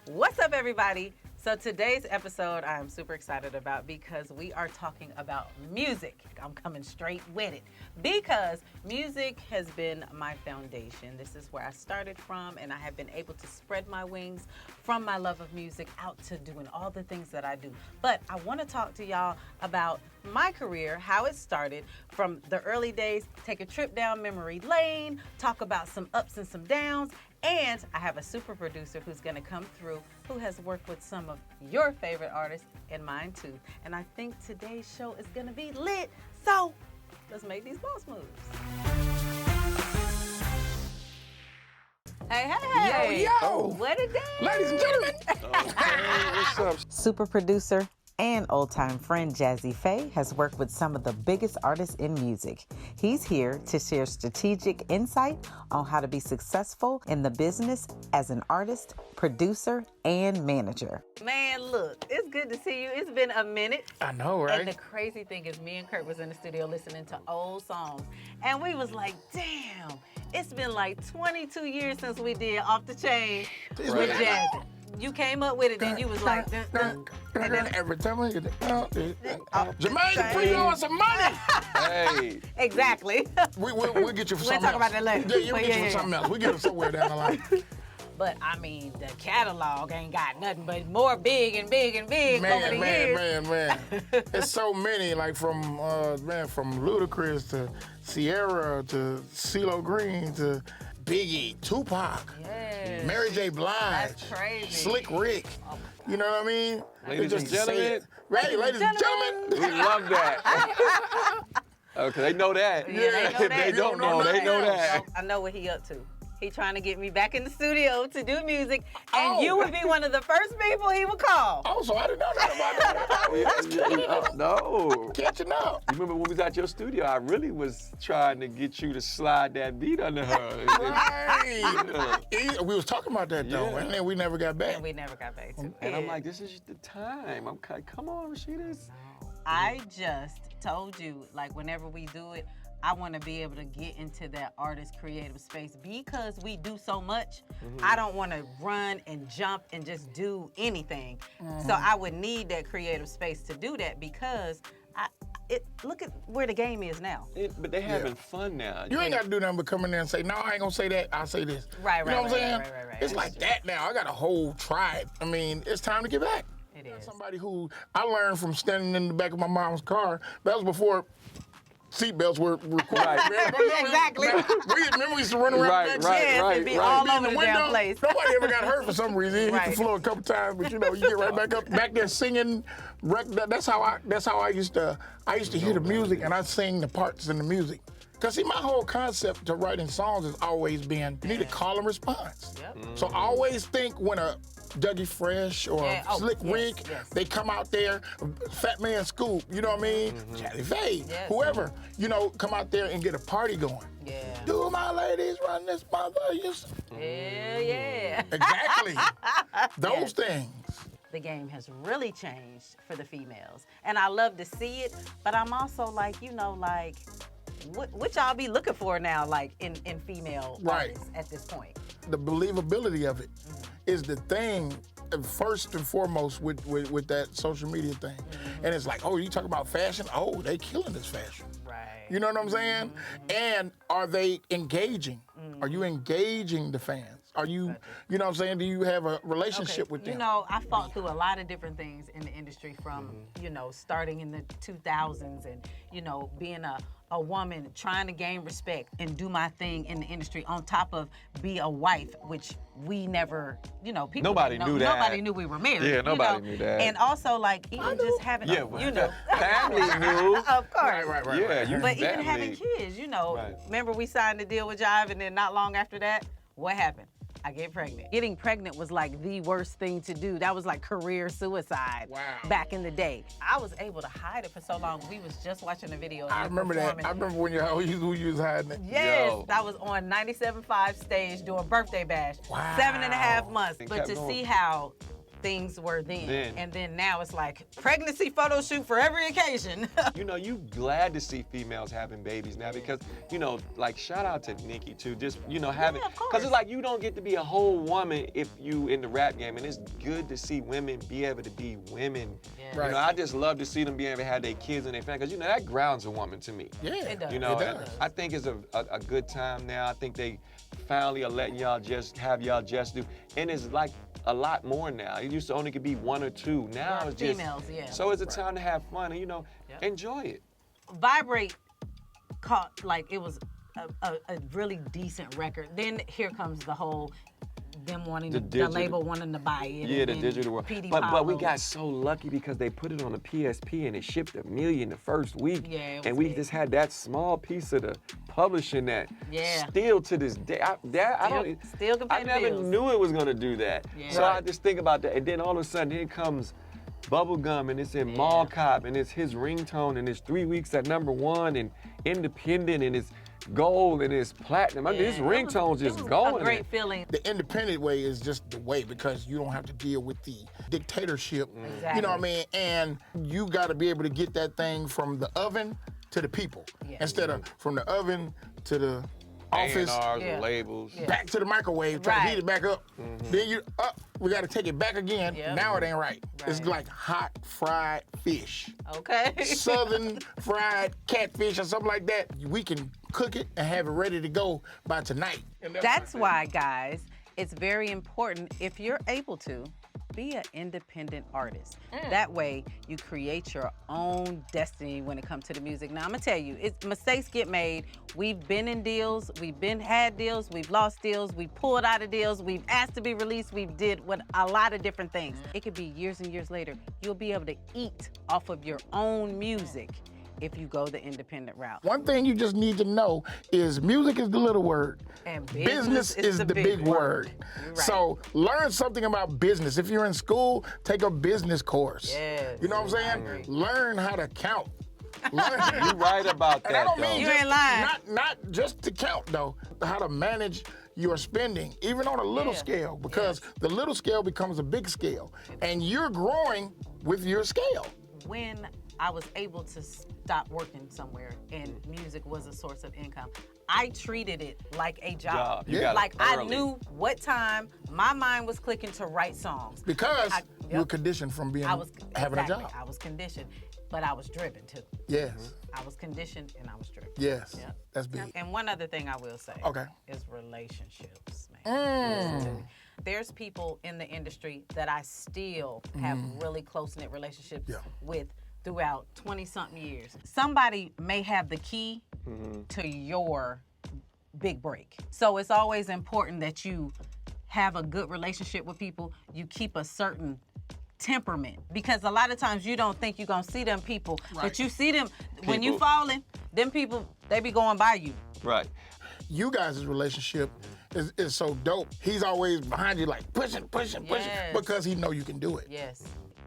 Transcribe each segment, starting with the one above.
What's up, everybody? So today's episode I'm super excited about because we are talking about music. I'm coming straight with it because music has been my foundation. This is where I started from, and I have been able to spread my wings from my love of music out to doing all the things that I do. But I want to talk to y'all about my career, how it started from the early days, take a trip down memory lane, talk about some ups and some downs. And I have a super producer who's going to come through who has worked with some of your favorite artists and mine too. And I think today's show is going to be lit. So let's make these boss moves. Hey. Yo. What a day. Ladies and gentlemen. What's up? Super producer and old-time friend JAZZE Faye has worked with some of the biggest artists in music. He's here to share strategic insight on how to be successful in the business as an artist, producer, and manager. Man, look, it's good to see you. It's been a minute. I know, right? And the crazy thing is me and Kurt was in the studio listening to old songs. And we was like, damn, it's been like 22 years since we did Off the Chain with JAZZE. You came up with it, then you was like, and then every time I get Jermaine, put you on some money. Hey. Exactly. We'll get you for something else. We'll talk about that later. Yeah, we'll get you for something else. We'll get it somewhere down the line. But I mean, the catalog ain't got nothing but more big and big and big over the years. Man. It's so many, like from Ludacris to Sierra to CeeLo Green to Biggie, Tupac, Yes. Mary J. Blige, That's crazy. Slick Rick. You know what I mean? Ladies They and just say gentlemen. it. Right, ladies and gentlemen. We love that. Okay, they know that. Yeah, they know that. They don't know. They know that. I know what he up to. He trying to get me back in the studio to do music, and you would be one of the first people he would call. Oh, so I didn't know that about that. No. Catching up. You remember when we was at your studio, I really was trying to get you to slide that beat under her. Right. We was talking about that though, Yeah. and then we never got back. And we never got back to it. And I'm like, this is the time. Come on, Rasheeda. I just told you, like, whenever we do it, I want to be able to get into that artist creative space because we do so much. I don't want to run and jump and just do anything. So I would need that creative space to do that because look at where the game is now. But they having fun now. You ain't got to do nothing but come in there and say, no, I ain't gonna say that. I'll say this. Right, You know what I'm saying? right. It's like that now. I got a whole tribe. I mean, it's time to get back. It is. Somebody who I learned from standing in the back of my mom's car. That was before seatbelts were required. Right. Exactly. Remember we used to run around the back Yes, it'd be all over the damn place. Nobody ever got hurt for some reason. He hit Right. the floor a couple times, but you get right back up, back there singing. That's how I used to hear the music, and I sing the parts in the music. Cause see, my whole concept to writing songs has always been you need a call and response. Yep. So I always think when a Dougie Fresh or Slick Rick, they come out there, Fat Man Scoop, you know what I mean? JAZZE Faye, whoever, come out there and get a party going. Yeah. Do my ladies run this mother? Hell yeah. Exactly. Those things. The game has really changed for the females. And I love to see it, but I'm also like, what y'all be looking for now, like in female artists at this point? The believability of it is the thing, first and foremost with that social media thing. And it's like, oh, you talk about fashion? Oh, they killing this fashion. Right. You know what I'm saying? And are they engaging? Are you engaging the fans? Are you, you know what I'm saying? Do you have a relationship with them? I fought through a lot of different things in the industry from, starting in the 2000s and, being a woman trying to gain respect and do my thing in the industry on top of be a wife, which we never, people Nobody knew that. Nobody knew we were married. Yeah, nobody knew that. And also even just having, family knew. Of course. Right. Yeah, But even having kids, remember we signed the deal with Jive and then not long after that, what happened? I get pregnant. Getting pregnant was like the worst thing to do. That was like career suicide back in the day. I was able to hide it for so long. We was just watching a video. I remember that. I remember when you was hiding it. Yes, Yo. I was on 97.5 stage doing birthday bash. Wow. 7.5 months. It But kept to going. see how things were then. And then now it's like pregnancy photo shoot for every occasion. You know, you glad to see females having babies now because, you know, like shout out to Nikki too. Just, you know, having, because it's like you don't get to be a whole woman if you in the rap game, and it's good to see women be able to be women. Yeah. Right. You know, I just love to see them be able to have their kids and their family, because, you know, that grounds a woman to me. Yeah, It does. You know, it does. I think it's a good time now. I think they finally are letting y'all just have y'all just do, and it's like a lot more now. It used to only could be one or two. Now Right, it's just females, yeah. So it's a time to have fun and, you know, enjoy it. Vibrate caught, like, it was a really decent record. Then here comes the whole them wanting the label wanting to buy it. Yeah, and the then digital world. PD But we Pablo. got so lucky because they put it on the PSP and it shipped 1 million the first week. Yeah, it was and we big. just had that small piece of the publishing that. Yeah. Still to this day, Still can pay I the never bills. knew it was gonna do that. Yeah. So I Right. just think about that, and then all of a sudden here comes Bubblegum, and it's in Mall Cop, and it's his ringtone, and it's 3 weeks at #1, and independent, and it's gold, and it's platinum. I mean, his ringtone's just going. A great feeling. The independent way is just the way because you don't have to deal with the dictatorship. Exactly. You know what I mean? And you got to be able to get that thing from the oven to the people Yeah. instead of from the oven to the office A&Rs Yeah. and labels. Yeah. back to the microwave, try to Right. heat it back up. Then you we got to take it back again. Yep. Now it ain't right. It's Right. like hot fried fish. Okay. Southern fried catfish or something like that. We can cook it and have it ready to go by tonight. That's why, guys, it's very important, if you're able to, be an independent artist. That way, you create your own destiny when it comes to the music. Now, I'm gonna tell you, mistakes get made. We've been in deals, had deals, we've lost deals, we've pulled out of deals, we've asked to be released, we've did with a lot of different things. It could be years and years later. You'll be able to eat off of your own music if you go the independent route. One thing you just need to know is music is the little word. And business is the big word. You're right. So learn something about business. If you're in school, take a business course. Yes, You know what I'm I saying? agree. Learn how to count. Learn. You right about that, And I don't though. mean You just, ain't lying. Not just to count though, how to manage your spending, even on a little Yeah. scale, because the little scale becomes a big scale, and you're growing with your scale. When I was able to stop working somewhere and music was a source of income, I treated it like a job. You got it Like I early. knew what time my mind was clicking to write songs. Because Yep. you're conditioned from being having a job. I was conditioned, but I was driven too. Yes, I was conditioned and I was driven. yes, Yeah. that's big. And one other thing I will say Okay. is relationships, man. Listen to me. There's people in the industry that I still have really close-knit relationships with throughout 20-something years. Somebody may have the key to your big break. So it's always important that you have a good relationship with people. You keep a certain temperament, because a lot of times you don't think you're gonna see them people, but you see them when you People. falling. Them people, they be going by you. Right. You guys' relationship is so dope. He's always behind you, like pushing, Yes. because he know you can do it. Yes.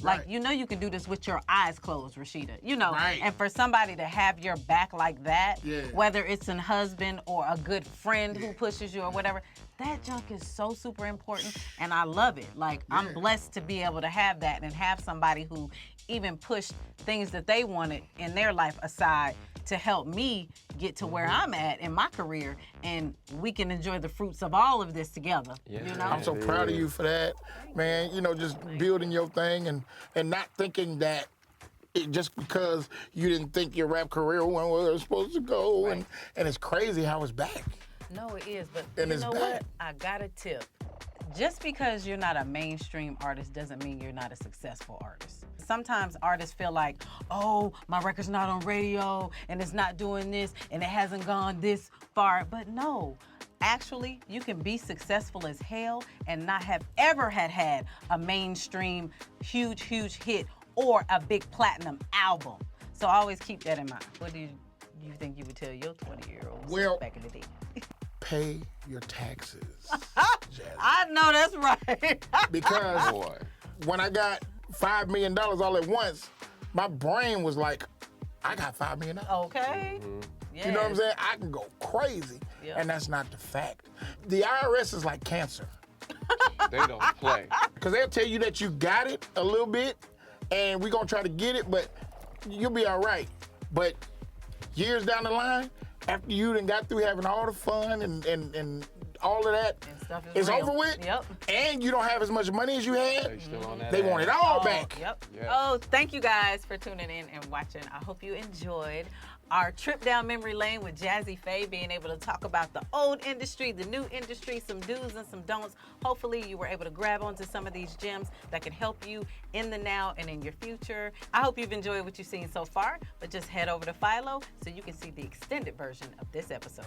Right. Like, you know you can do this with your eyes closed, Rasheeda. You know, Right. and for somebody to have your back like that, Yeah. whether it's a husband or a good friend who pushes you or whatever, that junk is so super important, and I love it. Like, I'm blessed to be able to have that and have somebody who even pushed things that they wanted in their life aside to help me get to where I'm at in my career, and we can enjoy the fruits of all of this together. You know? I'm so proud of you for that, man. You know, just building your thing and not thinking that just because you didn't think your rap career went where it was supposed to go, and it's crazy how it's back. No, it is, but And you it's know bad. what? I got a tip. Just because you're not a mainstream artist doesn't mean you're not a successful artist. Sometimes artists feel like, oh, my record's not on radio and it's not doing this and it hasn't gone this far. But no, actually, you can be successful as hell and not have ever had a mainstream huge hit or a big platinum album. So always keep that in mind. What do you think you would tell your 20-year-olds Well- back in the day? Pay your taxes, Jazz. I know that's right. Because Boy. when I got $5 million all at once, my brain was like, I got $5 million. Okay. Yes. You know what I'm saying? I can go crazy, Yeah. and that's not the fact. The IRS is like cancer. They don't play. Because they'll tell you that you got it a little bit, and we're going to try to get it, but you'll be all right. But years down the line, after you done got through having all the fun and all of that, And stuff it's real. over with, Yep. and you don't have as much money as you They had, still on that they want it ass. all back. Yep. Yes. Oh, thank you guys for tuning in and watching. I hope you enjoyed our trip down memory lane with Jazzy Faye, being able to talk about the old industry, the new industry, some do's and some don'ts. Hopefully you were able to grab onto some of these gems that can help you in the now and in your future. I hope you've enjoyed what you've seen so far, but just head over to Philo so you can see the extended version of this episode.